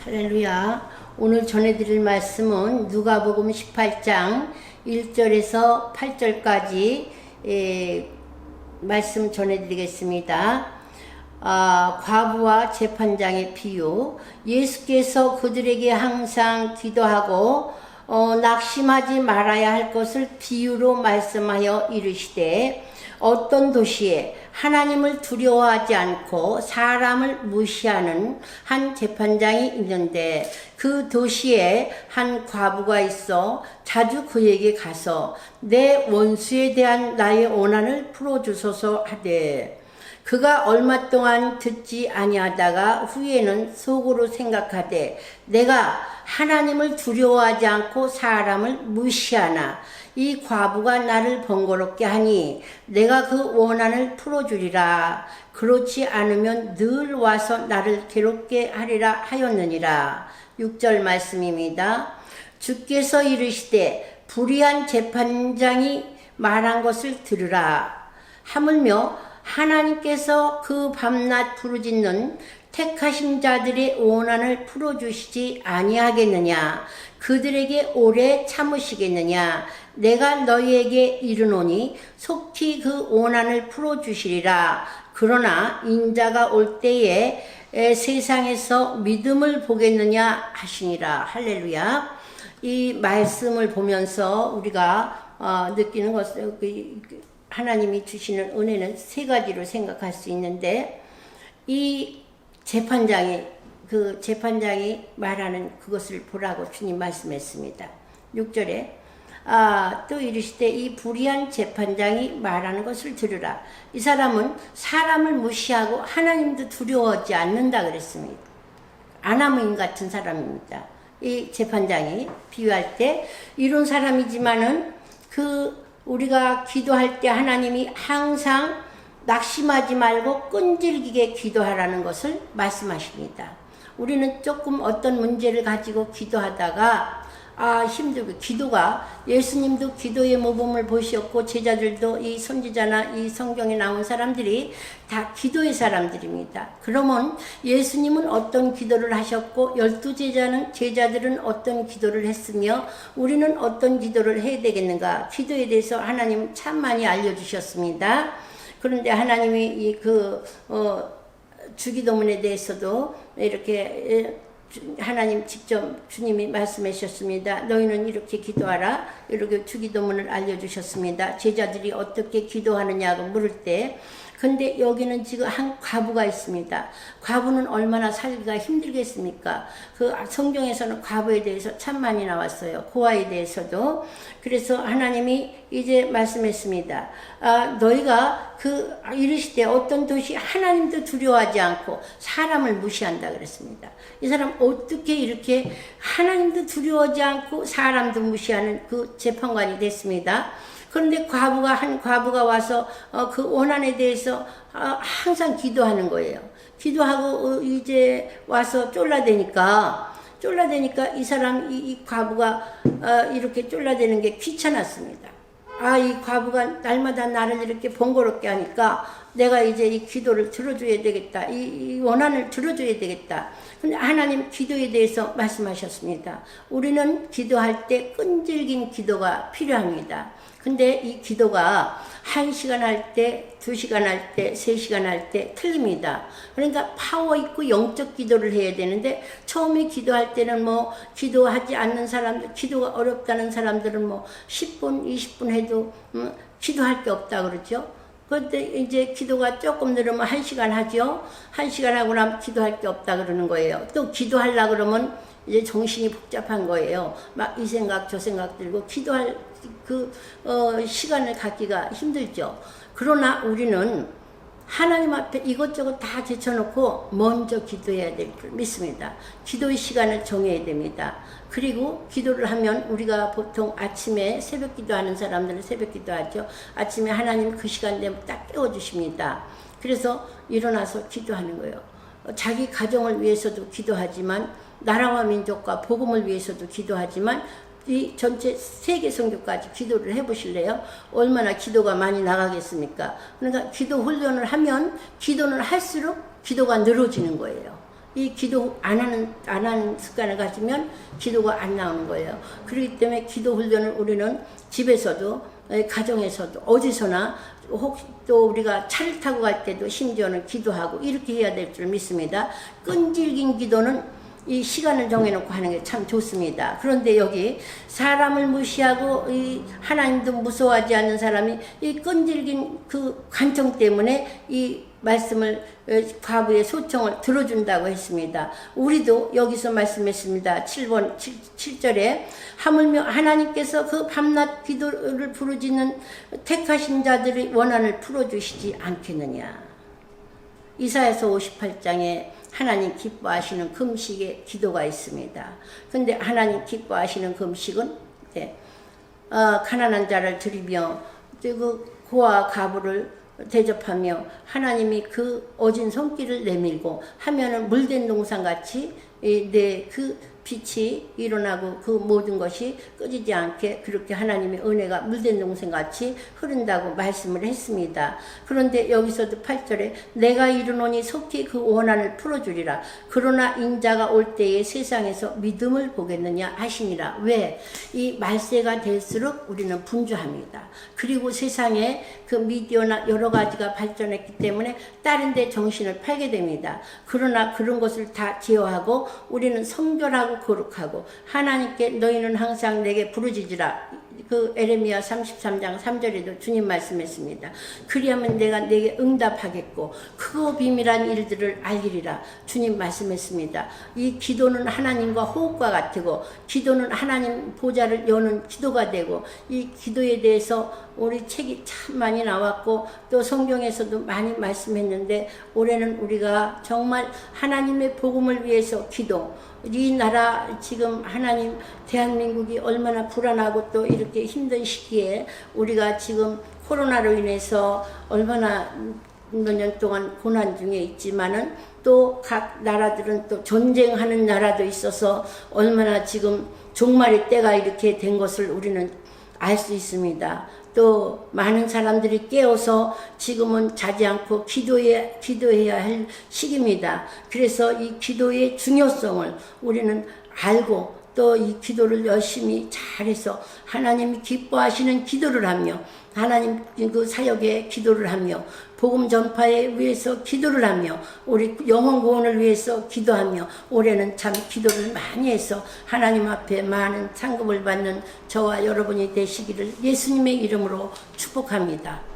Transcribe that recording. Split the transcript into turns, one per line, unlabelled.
할렐루야. 오늘 전해드릴 말씀은 누가복음 18장 1절에서 8절까지 말씀 전해드리겠습니다. 과부와 재판장의 비유. 예수께서 그들에게 항상 기도하고 낙심하지 말아야 할 것을 비유로 말씀하여 이르시되, 어떤 도시에 하나님을 두려워하지 않고 사람을 무시하는 한 재판장이 있는데, 그 도시에 한 과부가 있어 자주 그에게 가서 내 원수에 대한 나의 원한을 풀어주소서 하되, 그가 얼마 동안 듣지 아니하다가 후에는 속으로 생각하되, 내가 하나님을 두려워하지 않고 사람을 무시하나 이 과부가 나를 번거롭게 하니 내가 그 원한을 풀어주리라. 그렇지 않으면 늘 와서 나를 괴롭게 하리라 하였느니라. 6절 말씀입니다. 주께서 이르시되 불의한 재판장이 말한 것을 들으라. 하물며 하나님께서 그 밤낮 부르짖는 택하신 자들의 원한을 풀어주시지 아니하겠느냐? 그들에게 오래 참으시겠느냐? 내가 너희에게 이르노니 속히 그 원한을 풀어주시리라. 그러나 인자가 올 때에 세상에서 믿음을 보겠느냐 하시니라. 할렐루야. 이 말씀을 보면서 우리가 느끼는 것은 하나님이 주시는 은혜는 세 가지로 생각할 수 있는데, 이 재판장이 말하는 그것을 보라고 주님 말씀했습니다. 6절에 또 이르시되 이 불의한 재판장이 말하는 것을 들으라. 이 사람은 사람을 무시하고 하나님도 두려워하지 않는다 그랬습니다. 아나무인 같은 사람입니다. 이 재판장이 비유할 때 이런 사람이지만은 우리가 기도할 때 하나님이 항상 낙심하지 말고 끈질기게 기도하라는 것을 말씀하십니다. 우리는 조금 어떤 문제를 가지고 기도하다가 힘들고, 기도가 예수님도 기도의 모범을 보셨고 제자들도 이 선지자나 이 성경에 나온 사람들이 다 기도의 사람들입니다. 그러면 예수님은 어떤 기도를 하셨고 12 제자들은 어떤 기도를 했으며 우리는 어떤 기도를 해야 되겠는가? 기도에 대해서 하나님은 참 많이 알려주셨습니다. 그런데 하나님이 주기도문에 대해서도 이렇게 하나님 직접 주님이 말씀해 주셨습니다. 너희는 이렇게 기도하라. 이렇게 주기도문을 알려주셨습니다. 제자들이 어떻게 기도하느냐고 물을 때, 근데 여기는 지금 한 과부가 있습니다. 과부는 얼마나 살기가 힘들겠습니까? 그 성경에서는 과부에 대해서 참 많이 나왔어요. 고아에 대해서도. 그래서 하나님이 이제 말씀했습니다. 너희가 이르시되 어떤 도시 하나님도 두려워하지 않고 사람을 무시한다 그랬습니다. 이 사람 어떻게 이렇게 하나님도 두려워하지 않고 사람도 무시하는 그 재판관이 됐습니다. 그런데 한 과부가 와서 그 원한에 대해서 항상 기도하는 거예요. 기도하고 이제 와서 쫄라대니까 이 과부가 이렇게 쫄라대는 게 귀찮았습니다. 이 과부가 날마다 나를 이렇게 번거롭게 하니까 내가 이제 이 기도를 들어줘야 되겠다. 이 원한을 들어줘야 되겠다. 근데 하나님 기도에 대해서 말씀하셨습니다. 우리는 기도할 때 끈질긴 기도가 필요합니다. 근데 이 기도가 1시간 할 때, 2시간 할 때, 3시간 할 때 틀립니다. 그러니까 파워 있고 영적 기도를 해야 되는데, 처음에 기도할 때는 기도하지 않는 사람들, 기도가 어렵다는 사람들은 10분, 20분 해도 기도할 게 없다 그러죠. 그런데 이제 기도가 조금 늘으면 1시간 하죠. 1시간 하고 나면 기도할 게 없다 그러는 거예요. 또 기도하려고 그러면 이제 정신이 복잡한 거예요. 막 이 생각 저 생각 들고 기도할 시간을 갖기가 힘들죠. 그러나 우리는 하나님 앞에 이것저것 다 제쳐놓고 먼저 기도해야 될 줄 믿습니다. 기도의 시간을 정해야 됩니다. 그리고 기도를 하면 우리가 보통 아침에 새벽 기도하는 사람들은 새벽 기도하죠. 아침에 하나님 그 시간 되면 딱 깨워주십니다. 그래서 일어나서 기도하는 거예요. 자기 가정을 위해서도 기도하지만, 나라와 민족과 복음을 위해서도 기도하지만, 이 전체 세계 선교까지 기도를 해보실래요? 얼마나 기도가 많이 나가겠습니까? 그러니까 기도 훈련을 하면 기도는 할수록 기도가 늘어지는 거예요. 이 기도 안 하는 습관을 가지면 기도가 안 나오는 거예요. 그렇기 때문에 기도 훈련을 우리는 집에서도, 가정에서도, 어디서나, 혹 또 우리가 차를 타고 갈 때도 심지어는 기도하고 이렇게 해야 될 줄 믿습니다. 끈질긴 기도는 이 시간을 정해놓고 하는 게 참 좋습니다. 그런데 여기 사람을 무시하고 이 하나님도 무서워하지 않는 사람이 이 끈질긴 그 관청 때문에 이 말씀을, 과부의 소청을 들어준다고 했습니다. 우리도 여기서 말씀했습니다. 7절에 하물며 하나님께서 그 밤낮 기도를 부르짖는 택하신 자들의 원한을 풀어주시지 않겠느냐. 이사야서 58장에 하나님 기뻐하시는 금식의 기도가 있습니다. 근데 하나님 기뻐하시는 금식은 가난한 자를 드리며 그 고아 가부를 대접하며 하나님이 그 어진 손길을 내밀고 하면은 물된 동산같이 그 빛이 일어나고 그 모든 것이 꺼지지 않게 그렇게 하나님의 은혜가 물된 동생같이 흐른다고 말씀을 했습니다. 그런데 여기서도 8절에 내가 이르노니 속히 그 원한을 풀어주리라. 그러나 인자가 올 때에 세상에서 믿음을 보겠느냐 하시니라. 왜? 이 말세가 될수록 우리는 분주합니다. 그리고 세상에 그 미디어나 여러 가지가 발전했기 때문에 다른 데 정신을 팔게 됩니다. 그러나 그런 것을 다 제어하고 우리는 성결하고 거룩하고 하나님께 너희는 항상 내게 부르짖으라. 그 에레미야 33장 3절에도 주님 말씀했습니다. 그리하면 내가 내게 응답하겠고 크고 비밀한 일들을 알리리라. 주님 말씀했습니다. 이 기도는 하나님과 호흡과 같고 기도는 하나님 보좌를 여는 기도가 되고 이 기도에 대해서 우리 책이 참 많이 나왔고 또 성경에서도 많이 말씀했는데 올해는 우리가 정말 하나님의 복음을 위해서 기도, 이 나라 지금 하나님 대한민국이 얼마나 불안하고 또 이렇게 힘든 시기에 우리가 지금 코로나로 인해서 얼마나 몇 년 동안 고난 중에 있지만은 또 각 나라들은 또 전쟁하는 나라도 있어서 얼마나 지금 종말의 때가 이렇게 된 것을 우리는 알 수 있습니다. 또 많은 사람들이 깨어서 지금은 자지 않고 기도해야 할 시기입니다. 그래서 이 기도의 중요성을 우리는 알고 또 이 기도를 열심히 잘해서 하나님이 기뻐하시는 기도를 하며 하나님 그 사역에 기도를 하며 복음 전파에 위해서 기도를 하며 우리 영혼 구원을 위해서 기도하며 올해는 참 기도를 많이 해서 하나님 앞에 많은 상급을 받는 저와 여러분이 되시기를 예수님의 이름으로 축복합니다.